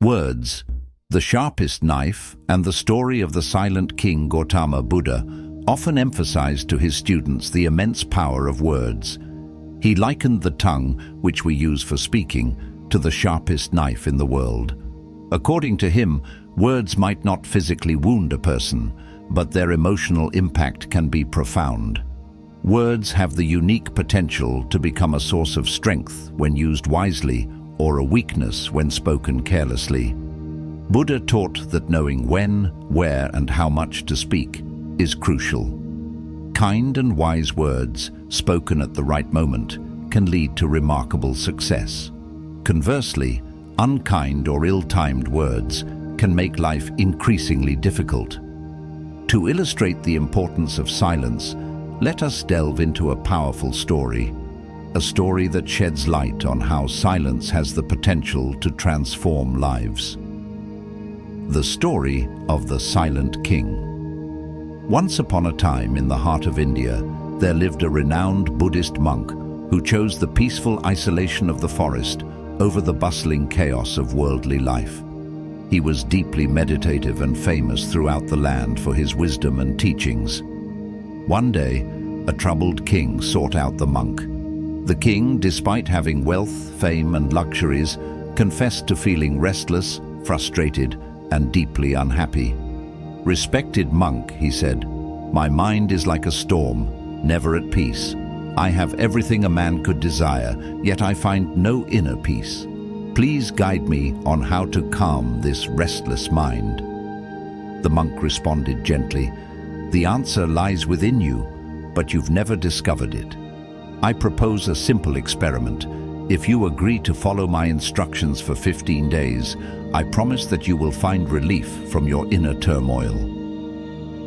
Words, the sharpest knife, and the story of the silent king Gautama Buddha often emphasized to his students the immense power of words. He likened the tongue, which we use for speaking, to the sharpest knife in the world. According to him, words might not physically wound a person, but their emotional impact can be profound. Words have the unique potential to become a source of strength when used wisely, or a weakness when spoken carelessly. Buddha taught that knowing when, where, and how much to speak is crucial. Kind and wise words, spoken at the right moment, can lead to remarkable success. Conversely, unkind or ill-timed words can make life increasingly difficult. To illustrate the importance of silence, let us delve into a powerful story, a story that sheds light on how silence has the potential to transform lives. The story of the Silent King. Once upon a time in the heart of India, there lived a renowned Buddhist monk who chose the peaceful isolation of the forest over the bustling chaos of worldly life. He was deeply meditative and famous throughout the land for his wisdom and teachings. One day, a troubled king sought out the monk. The king, despite having wealth, fame, and luxuries, confessed to feeling restless, frustrated, and deeply unhappy. "Respected monk," he said, "my mind is like a storm, never at peace. I have everything a man could desire, yet I find no inner peace. Please guide me on how to calm this restless mind." The monk responded gently, "The answer lies within you, but you've never discovered it. I propose a simple experiment. If you agree to follow my instructions for 15 days, I promise that you will find relief from your inner turmoil."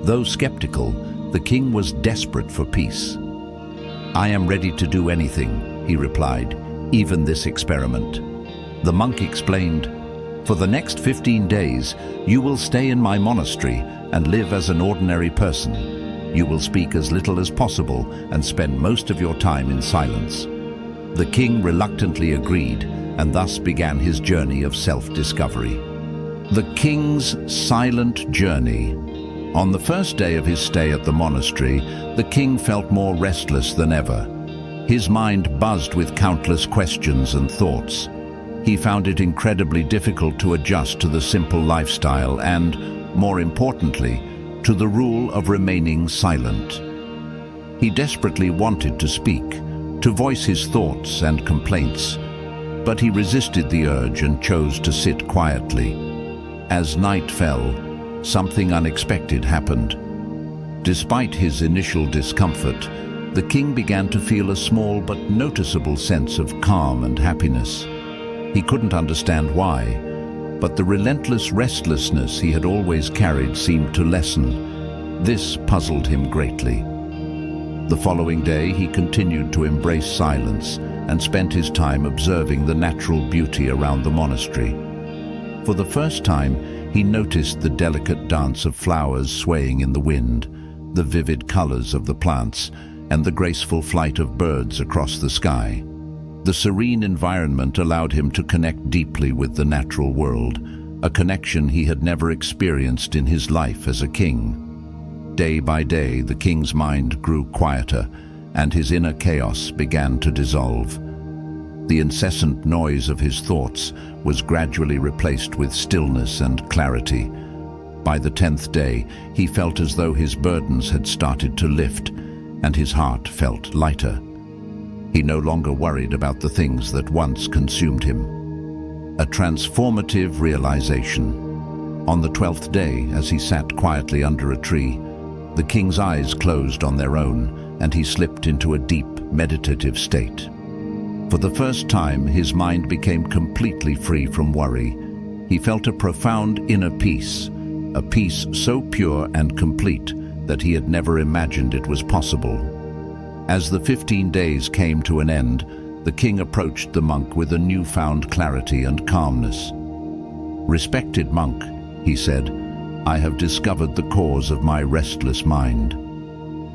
Though skeptical, the king was desperate for peace. "I am ready to do anything," he replied, "even this experiment." The monk explained, "For the next 15 days, you will stay in my monastery and live as an ordinary person. You will speak as little as possible and spend most of your time in silence." The king reluctantly agreed, and thus began his journey of self-discovery. The king's silent journey. On the first day of his stay at the monastery, the king felt more restless than ever. His mind buzzed with countless questions and thoughts. He found it incredibly difficult to adjust to the simple lifestyle and, more importantly, to the rule of remaining silent. He desperately wanted to speak, to voice his thoughts and complaints, but he resisted the urge and chose to sit quietly. As night fell, something unexpected happened. Despite his initial discomfort, the king began to feel a small but noticeable sense of calm and happiness. He couldn't understand why, but the relentless restlessness he had always carried seemed to lessen. This puzzled him greatly. The following day, he continued to embrace silence and spent his time observing the natural beauty around the monastery. For the first time, he noticed the delicate dance of flowers swaying in the wind, the vivid colors of the plants, and the graceful flight of birds across the sky. The serene environment allowed him to connect deeply with the natural world, a connection he had never experienced in his life as a king. Day by day, the king's mind grew quieter, and his inner chaos began to dissolve. The incessant noise of his thoughts was gradually replaced with stillness and clarity. By the 10th day, he felt as though his burdens had started to lift, and his heart felt lighter. He no longer worried about the things that once consumed him. A transformative realization. On the 12th day, as he sat quietly under a tree, the king's eyes closed on their own, and he slipped into a deep, meditative state. For the first time, his mind became completely free from worry. He felt a profound inner peace, a peace so pure and complete that he had never imagined it was possible. As the 15 days came to an end, the king approached the monk with a newfound clarity and calmness. "Respected monk," he said, "I have discovered the cause of my restless mind.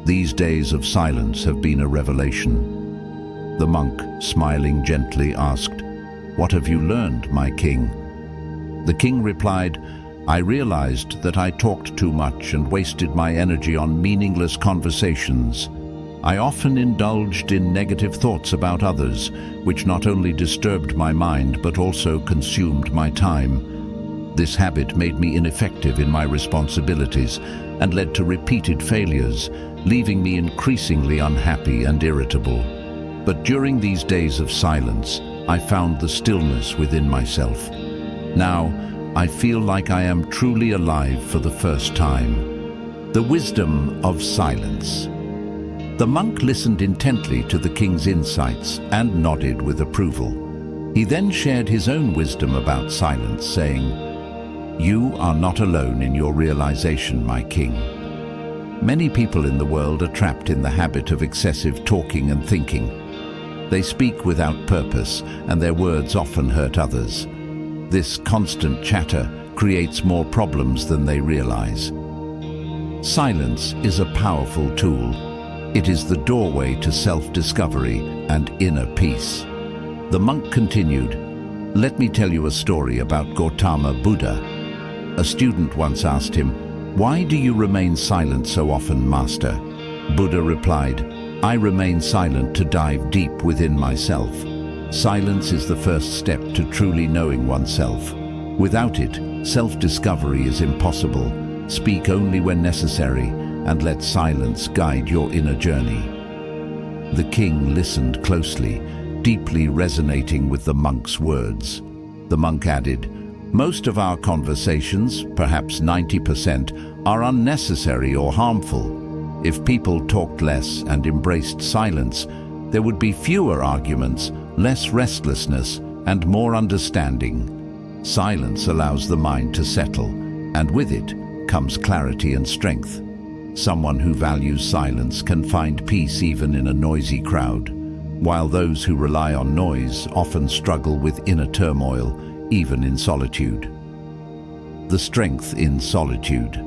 These days of silence have been a revelation." The monk, smiling gently, asked, "What have you learned, my king?" The king replied, "I realized that I talked too much and wasted my energy on meaningless conversations. I often indulged in negative thoughts about others, which not only disturbed my mind but also consumed my time. This habit made me ineffective in my responsibilities and led to repeated failures, leaving me increasingly unhappy and irritable. But during these days of silence, I found the stillness within myself. Now, I feel like I am truly alive for the first time." The wisdom of silence. The monk listened intently to the king's insights and nodded with approval. He then shared his own wisdom about silence, saying, "You are not alone in your realization, my king. Many people in the world are trapped in the habit of excessive talking and thinking. They speak without purpose, and their words often hurt others. This constant chatter creates more problems than they realize. Silence is a powerful tool. It is the doorway to self-discovery and inner peace." The monk continued, "Let me tell you a story about Gautama Buddha. A student once asked him, 'Why do you remain silent so often, Master?' Buddha replied, 'I remain silent to dive deep within myself. Silence is the first step to truly knowing oneself. Without it, self-discovery is impossible. Speak only when necessary, and let silence guide your inner journey." The king listened closely, deeply resonating with the monk's words. The monk added, "Most of our conversations, perhaps 90%, are unnecessary or harmful. If people talked less and embraced silence, there would be fewer arguments, less restlessness, and more understanding. Silence allows the mind to settle, and with it comes clarity and strength. Someone who values silence can find peace even in a noisy crowd, while those who rely on noise often struggle with inner turmoil, even in solitude." The strength in solitude.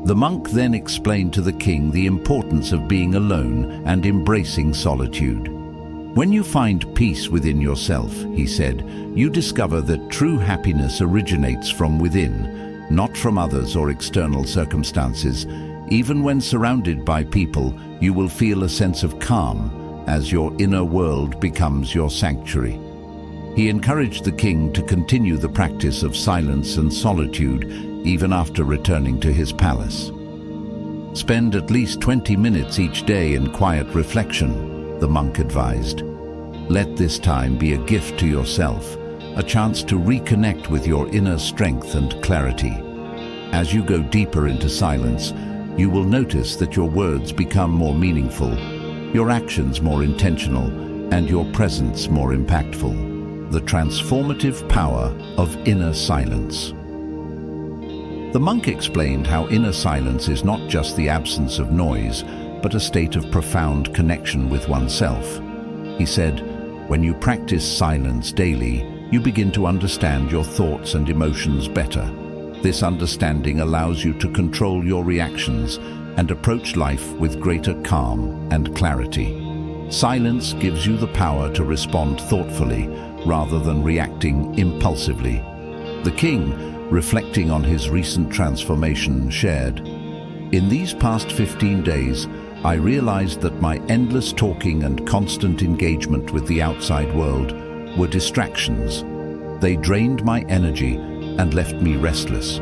The monk then explained to the king the importance of being alone and embracing solitude. "When you find peace within yourself," he said, "you discover that true happiness originates from within, not from others or external circumstances. Even when surrounded by people, you will feel a sense of calm as your inner world becomes your sanctuary." He encouraged the king to continue the practice of silence and solitude even after returning to his palace. "Spend at least 20 minutes each day in quiet reflection," the monk advised. "Let this time be a gift to yourself, a chance to reconnect with your inner strength and clarity. As you go deeper into silence, you will notice that your words become more meaningful, your actions more intentional, and your presence more impactful." The transformative power of inner silence. The monk explained how inner silence is not just the absence of noise, but a state of profound connection with oneself. He said, "When you practice silence daily, you begin to understand your thoughts and emotions better. This understanding allows you to control your reactions and approach life with greater calm and clarity. Silence gives you the power to respond thoughtfully rather than reacting impulsively." The king, reflecting on his recent transformation, shared, "In these past 15 days, I realized that my endless talking and constant engagement with the outside world were distractions. They drained my energy and left me restless.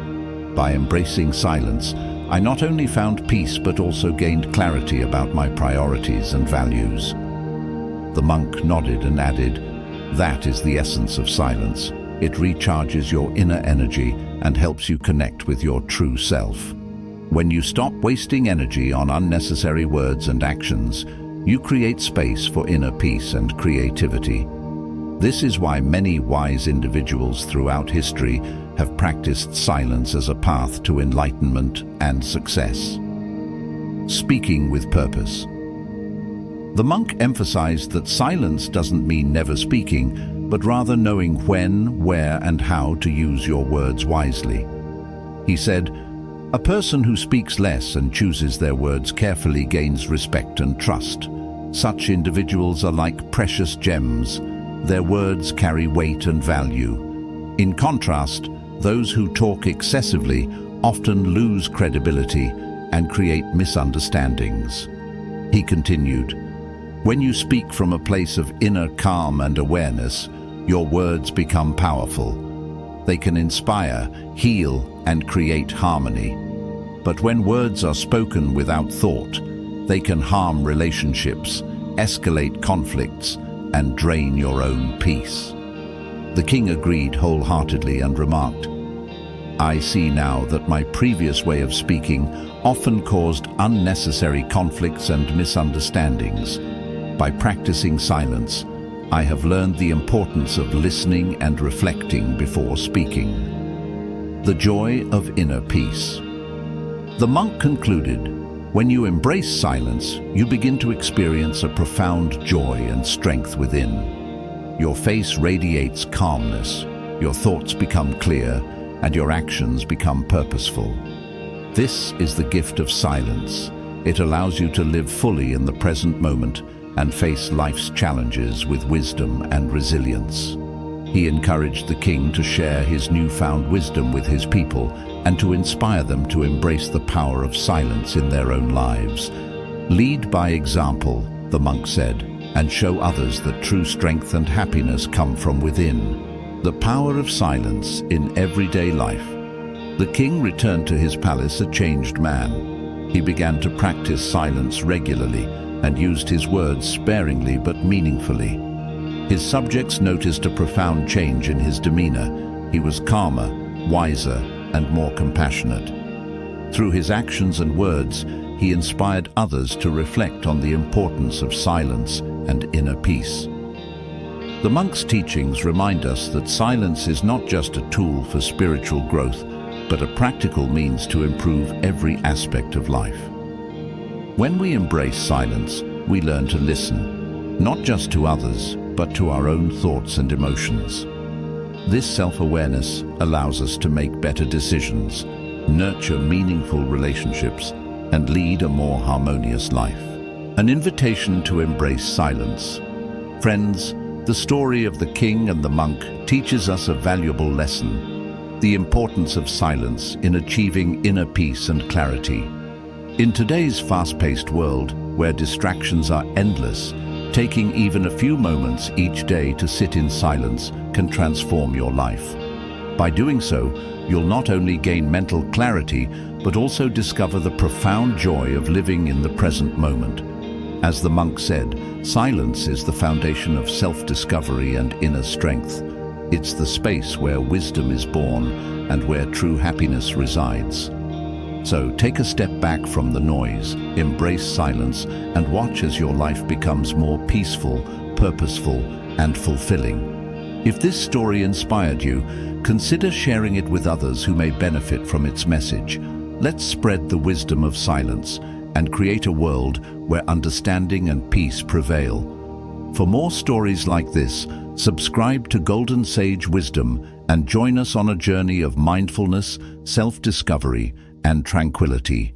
By embracing silence, I not only found peace but also gained clarity about my priorities and values." The monk nodded and added, "That is the essence of silence. It recharges your inner energy and helps you connect with your true self. When you stop wasting energy on unnecessary words and actions, you create space for inner peace and creativity. This is why many wise individuals throughout history have practiced silence as a path to enlightenment and success." Speaking with purpose. The monk emphasized that silence doesn't mean never speaking, but rather knowing when, where, and how to use your words wisely. He said, "A person who speaks less and chooses their words carefully gains respect and trust. Such individuals are like precious gems. Their words carry weight and value. In contrast, those who talk excessively often lose credibility and create misunderstandings. He continued, "When you speak from a place of inner calm and awareness, your words become powerful. They can inspire, heal, and create harmony. But when words are spoken without thought, they can harm relationships, escalate conflicts, and drain your own peace." The king agreed wholeheartedly and remarked, "I see now that my previous way of speaking often caused unnecessary conflicts and misunderstandings. By practicing silence, I have learned the importance of listening and reflecting before speaking." The joy of inner peace. The monk concluded, "When you embrace silence, you begin to experience a profound joy and strength within. Your face radiates calmness, your thoughts become clear, and your actions become purposeful. This is the gift of silence. It allows you to live fully in the present moment and face life's challenges with wisdom and resilience." He encouraged the king to share his newfound wisdom with his people and to inspire them to embrace the power of silence in their own lives. "Lead by example," the monk said, "and show others that true strength and happiness come from within." The power of silence in everyday life. The king returned to his palace a changed man. He began to practice silence regularly and used his words sparingly but meaningfully. His subjects noticed a profound change in his demeanor. He was calmer, wiser, and more compassionate. Through his actions and words, he inspired others to reflect on the importance of silence and inner peace. The monk's teachings remind us that silence is not just a tool for spiritual growth, but a practical means to improve every aspect of life. When we embrace silence, we learn to listen, not just to others, but to our own thoughts and emotions. This self-awareness allows us to make better decisions, nurture meaningful relationships, and lead a more harmonious life. An invitation to embrace silence. Friends, the story of the king and the monk teaches us a valuable lesson: the importance of silence in achieving inner peace and clarity. In today's fast-paced world, where distractions are endless, taking even a few moments each day to sit in silence can transform your life. By doing so, you'll not only gain mental clarity, but also discover the profound joy of living in the present moment. As the monk said, silence is the foundation of self-discovery and inner strength. It's the space where wisdom is born and where true happiness resides. So take a step back from the noise, embrace silence, and watch as your life becomes more peaceful, purposeful, and fulfilling. If this story inspired you, consider sharing it with others who may benefit from its message. Let's spread the wisdom of silence and create a world where understanding and peace prevail. For more stories like this, subscribe to Golden Sage Wisdom and join us on a journey of mindfulness, self-discovery, and tranquility.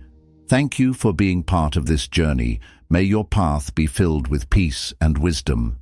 Thank you for being part of this journey. May your path be filled with peace and wisdom.